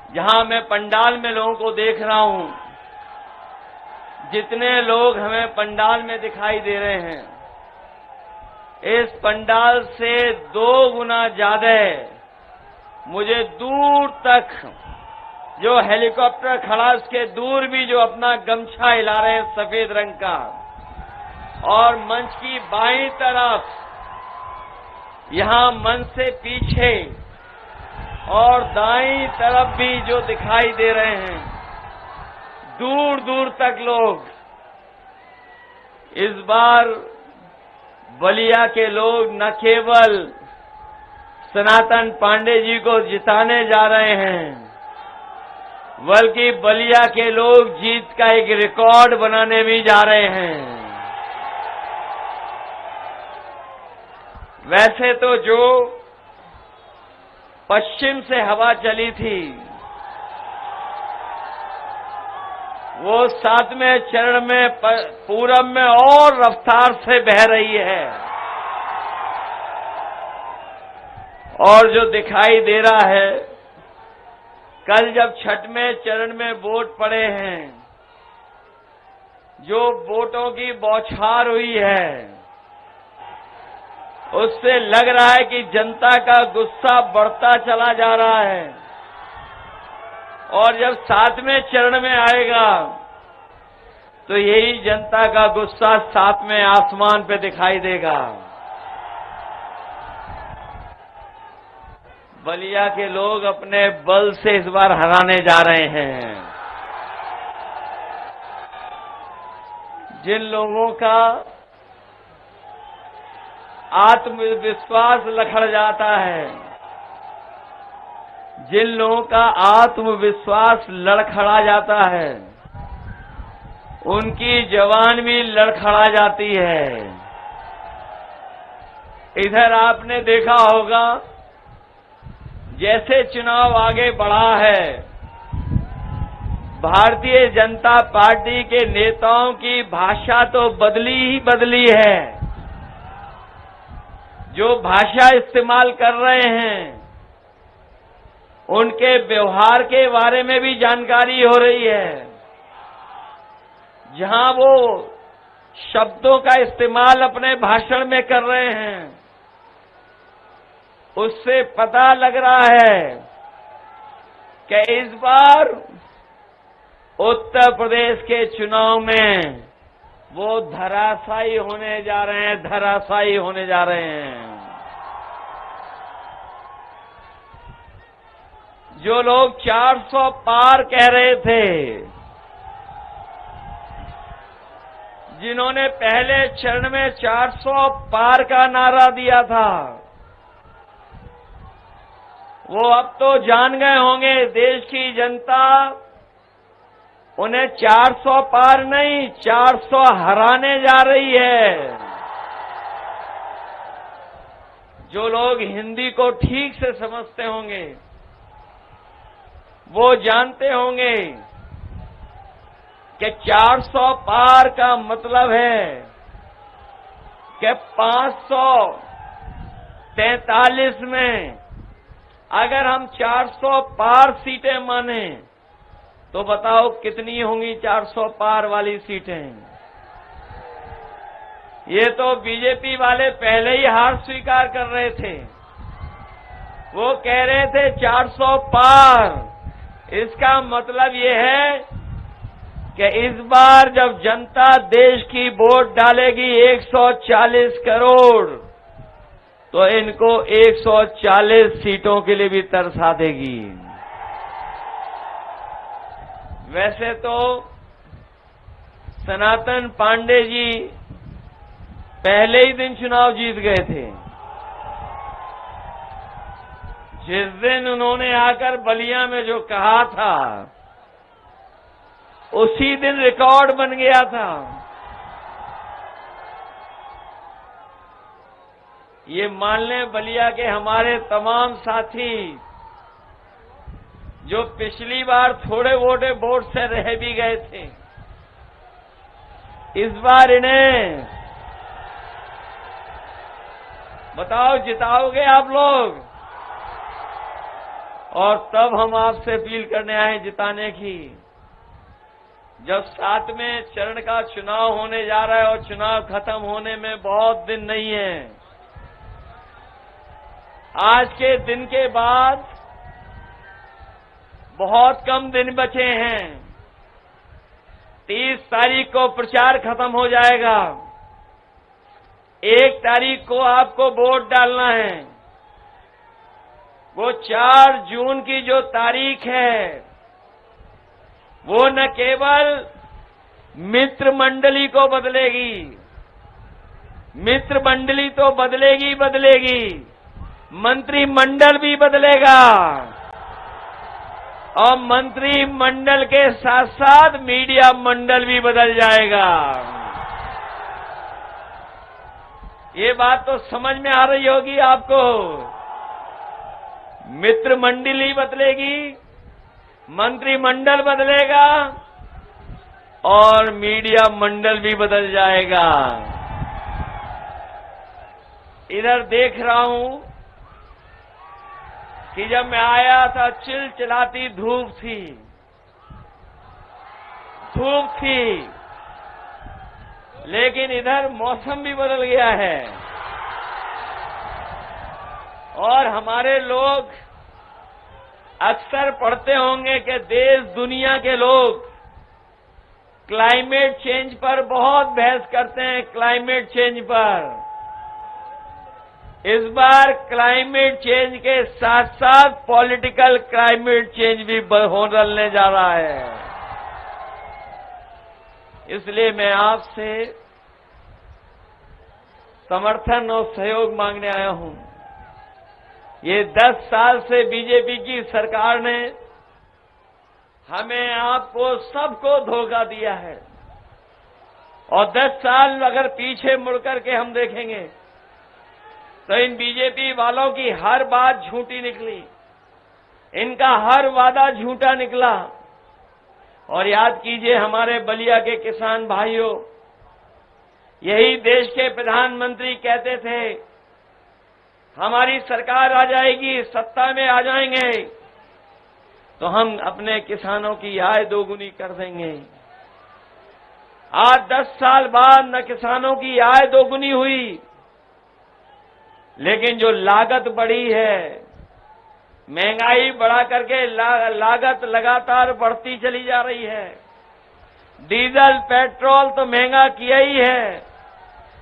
जहां मैं पंडाल में लोगों को देख रहा हूं, जितने लोग हमें पंडाल में दिखाई दे रहे हैं, इस पंडाल से 2 गुना ज्यादा मुझे दूर तक जो हेलीकॉप्टर खड़ा, उसके दूर भी जो अपना गमछा हिला रहे हैं सफेद रंग का, और मंच की बाईं तरफ, यहां मंच से पीछे और दाईं तरफ भी जो दिखाई दे रहे हैं, दूर दूर तक लोग, इस बार बलिया के लोग न केवल सनातन पांडे जी को जिताने जा रहे हैं, बल्कि बलिया के लोग जीत का एक रिकॉर्ड बनाने भी जा रहे हैं। वैसे तो जो पश्चिम से हवा चली थी, वो 7वें चरण में पूरब में और रफ्तार से बह रही है, और जो दिखाई दे रहा है, कल जब 6वें चरण में वोट पड़े हैं, जो वोटों की बौछार हुई है, उससे लग रहा है कि जनता का गुस्सा बढ़ता चला जा रहा है, और जब 7वें चरण में आएगा तो यही जनता का गुस्सा 7वें आसमान पे दिखाई देगा। बलिया के लोग अपने बल से इस बार हराने जा रहे हैं। जिन लोगों का आत्मविश्वास लखड़ जाता है, जिन लोगों का आत्मविश्वास लड़खड़ा जाता है, उनकी जवान भी लड़खड़ा जाती है। इधर आपने देखा होगा, जैसे चुनाव आगे बढ़ा है, भारतीय जनता पार्टी के नेताओं की भाषा तो बदली ही बदली है। जो भाषा इस्तेमाल कर रहे हैं, उनके व्यवहार के बारे में भी जानकारी हो रही है। जहां वो शब्दों का इस्तेमाल अपने भाषण में कर रहे हैं, उससे पता लग रहा है कि इस बार उत्तर प्रदेश के चुनाव में वो धराशायी होने जा रहे हैं, धराशायी होने जा रहे हैं। जो लोग 400 पार कह रहे थे, जिन्होंने पहले चरण में 400 पार का नारा दिया था, वो अब तो जान गए होंगे, देश की जनता उन्हें 400 पार नहीं, 400 हराने जा रही है। जो लोग हिंदी को ठीक से समझते होंगे, वो जानते होंगे कि 400 पार का मतलब है कि 543 में अगर हम 400 पार सीटें माने, तो बताओ कितनी होंगी 400 पार वाली सीटें? ये तो बीजेपी वाले पहले ही हार स्वीकार कर रहे थे। वो कह रहे थे 400 पार। इसका मतलब ये है कि इस बार जब जनता देश की वोट डालेगी 140 करोड़, तो इनको 140 सीटों के लिए भी तरसा देगी। वैसे तो सनातन पांडे जी पहले ही दिन चुनाव जीत गए थे। जिस दिन उन्होंने आकर बलिया में जो कहा था, उसी दिन रिकॉर्ड बन गया था। ये मान लें बलिया के हमारे तमाम साथी, जो पिछली बार थोड़े वोट से रह भी गए थे, इस बार इन्हें बताओ जिताओगे आप लोग? और तब हम आपसे अपील करने आए जिताने की, जब 7वें चरण का चुनाव होने जा रहा है और चुनाव खत्म होने में बहुत दिन नहीं है। आज के दिन के बाद बहुत कम दिन बचे हैं। 30 तारीख को प्रचार खत्म हो जाएगा। 1 तारीख को आपको वोट डालना है। वो 4 जून की जो तारीख है, वो न केवल मित्र मंडली को बदलेगी, मित्र मंडली तो बदलेगी, मंत्रिमंडल भी बदलेगा और मंत्रिमंडल के साथ साथ मीडिया मंडल भी बदल जाएगा। ये बात तो समझ में आ रही होगी आपको। मित्र मंडली बदलेगी, मंत्रिमंडल बदलेगा और मीडिया मंडल भी बदल जाएगा। इधर देख रहा हूं कि जब मैं आया था चिलचिलाती धूप थी, लेकिन इधर मौसम भी बदल गया है और हमारे लोग अक्सर पढ़ते होंगे कि देश दुनिया के लोग क्लाइमेट चेंज पर बहुत बहस करते हैं। क्लाइमेट चेंज पर इस बार क्लाइमेट चेंज के साथ साथ पॉलिटिकल क्लाइमेट चेंज भी होने जा रहा है। इसलिए मैं आपसे समर्थन और सहयोग मांगने आया हूं। ये 10 साल से बीजेपी की सरकार ने हमें, आपको, सबको धोखा दिया है और 10 साल अगर पीछे मुड़कर के हम देखेंगे तो इन बीजेपी वालों की हर बात झूठी निकली, इनका हर वादा झूठा निकला। और याद कीजिए, हमारे बलिया के किसान भाइयों, यही देश के प्रधानमंत्री कहते थे हमारी सरकार आ जाएगी, सत्ता में आ जाएंगे तो हम अपने किसानों की आय दोगुनी कर देंगे। आज 10 साल बाद न किसानों की आय दोगुनी हुई, लेकिन जो लागत बढ़ी है, महंगाई बढ़ा करके लागत लगातार बढ़ती चली जा रही है। डीजल पेट्रोल तो महंगा किया ही है,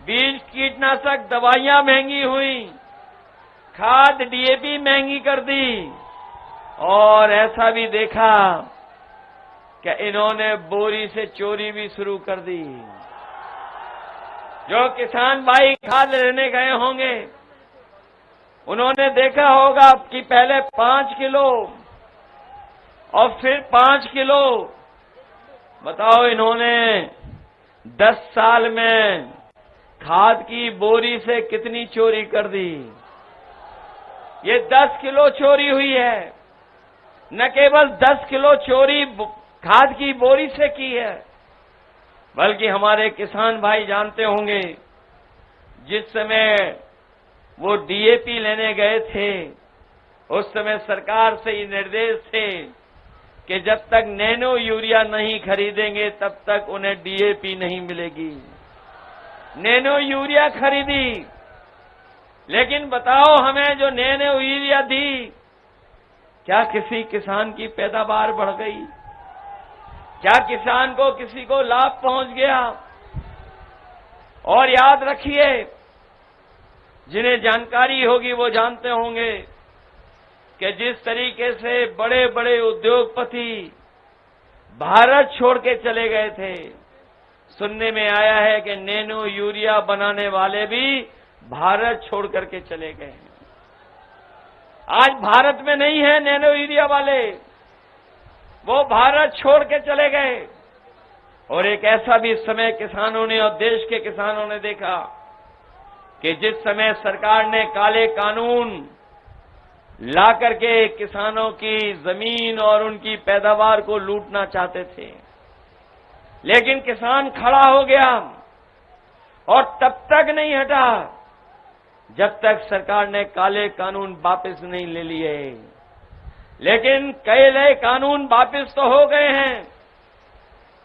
बीज कीटनाशक दवाइयां महंगी हुई, खाद डीएपी महंगी कर दी और ऐसा भी देखा कि इन्होंने बोरी से चोरी भी शुरू कर दी। जो किसान भाई खाद लेने गए होंगे उन्होंने देखा होगा कि पहले 5 किलो और फिर 5 किलो। बताओ, इन्होंने 10 साल में खाद की बोरी से कितनी चोरी कर दी। ये 10 किलो चोरी हुई है। न केवल 10 किलो चोरी खाद की बोरी से की है, बल्कि हमारे किसान भाई जानते होंगे, जिस समय वो डीएपी लेने गए थे उस समय सरकार से ये निर्देश थे कि जब तक नैनो यूरिया नहीं खरीदेंगे तब तक उन्हें डीएपी नहीं मिलेगी। नैनो यूरिया खरीदी, लेकिन बताओ, हमें जो नैनो यूरिया दी, क्या किसी किसान की पैदावार बढ़ गई? क्या किसान को किसी को लाभ पहुंच गया? और याद रखिए, जिन्हें जानकारी होगी वो जानते होंगे कि जिस तरीके से बड़े बड़े उद्योगपति भारत छोड़ के चले गए थे, सुनने में आया है कि नैनो यूरिया बनाने वाले भी भारत छोड़ करके चले गए हैं। आज भारत में नहीं है नैनो यूरिया वाले, वो भारत छोड़ के चले गए। और एक ऐसा भी समय किसानों ने और देश के किसानों ने देखा कि जिस समय सरकार ने काले कानून ला करके किसानों की जमीन और उनकी पैदावार को लूटना चाहते थे, लेकिन किसान खड़ा हो गया और तब तक नहीं हटा जब तक सरकार ने काले कानून वापस नहीं ले लिए। लेकिन कई नए कानून वापस तो हो गए हैं,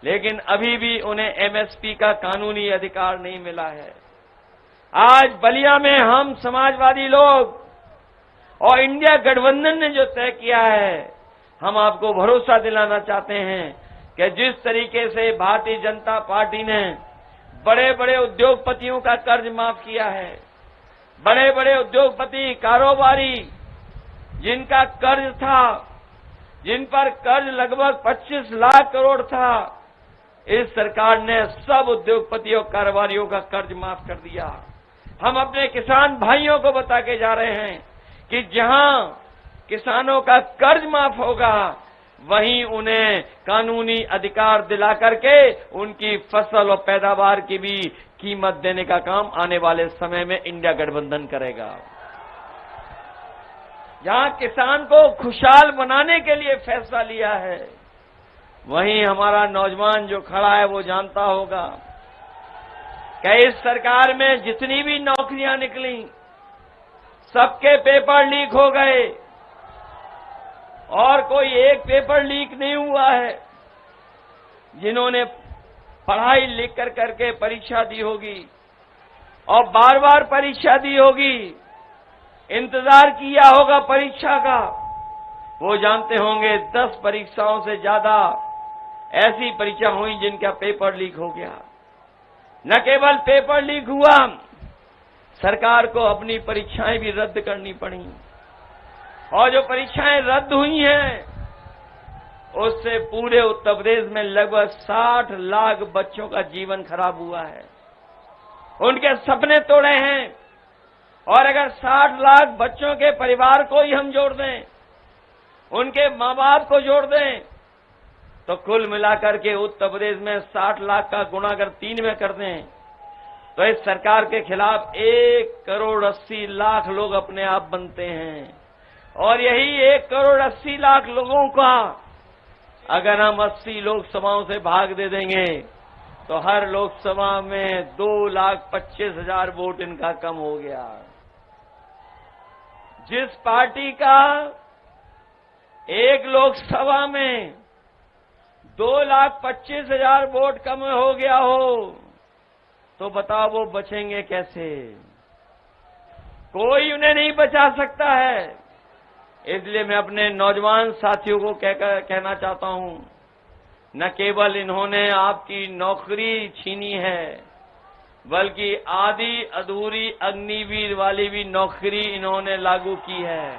लेकिन अभी भी उन्हें एमएसपी का कानूनी अधिकार नहीं मिला है। आज बलिया में हम समाजवादी लोग और इंडिया गठबंधन ने जो तय किया है, हम आपको भरोसा दिलाना चाहते हैं कि जिस तरीके से भारतीय जनता पार्टी ने बड़े बड़े उद्योगपतियों का कर्ज माफ किया है, बड़े बड़े उद्योगपति कारोबारी जिनका कर्ज था, जिन पर कर्ज लगभग 25 लाख करोड़ था, इस सरकार ने सब उद्योगपतियों कारोबारियों का कर्ज माफ कर दिया। हम अपने किसान भाइयों को बता के जा रहे हैं कि जहां किसानों का कर्ज माफ होगा, वहीं उन्हें कानूनी अधिकार दिला करके उनकी फसल और पैदावार की भी कीमत देने का काम आने वाले समय में इंडिया गठबंधन करेगा। जहां किसान को खुशहाल बनाने के लिए फैसला लिया है, वहीं हमारा नौजवान जो खड़ा है वो जानता होगा कि इस सरकार में जितनी भी नौकरियां निकली, सबके पेपर लीक हो गए और कोई एक पेपर लीक नहीं हुआ है। जिन्होंने पढ़ाई लिख कर करके परीक्षा दी होगी और बार बार परीक्षा दी होगी, इंतजार किया होगा परीक्षा का, वो जानते होंगे 10 परीक्षाओं से ज्यादा ऐसी परीक्षा हुई जिनका पेपर लीक हो गया। न केवल पेपर लीक हुआ, सरकार को अपनी परीक्षाएं भी रद्द करनी पड़ी और जो परीक्षाएं रद्द हुई हैं, उससे पूरे उत्तर प्रदेश में लगभग 60 लाख बच्चों का जीवन खराब हुआ है, उनके सपने तोड़े हैं। और अगर 60 लाख बच्चों के परिवार को ही हम जोड़ दें, उनके मां बाप को जोड़ दें, तो कुल मिलाकर के उत्तर प्रदेश में 60 लाख का गुणा अगर 3 में कर दें, तो इस सरकार के खिलाफ 1 करोड़ 80 लाख लोग अपने आप बनते हैं। और यही 1 करोड़ 80 लाख लोगों का अगर हम 80 लोकसभाओं से भाग दे देंगे, तो हर लोकसभा में 2,25,000 वोट इनका कम हो गया। जिस पार्टी का एक लोकसभा में 2,25,000 वोट कम हो गया हो, तो बताओ वो बचेंगे कैसे? कोई उन्हें नहीं बचा सकता है। इसलिए मैं अपने नौजवान साथियों को कहना चाहता हूं, न केवल इन्होंने आपकी नौकरी छीनी है, बल्कि आधी अधूरी अग्निवीर वाली भी नौकरी इन्होंने लागू की है।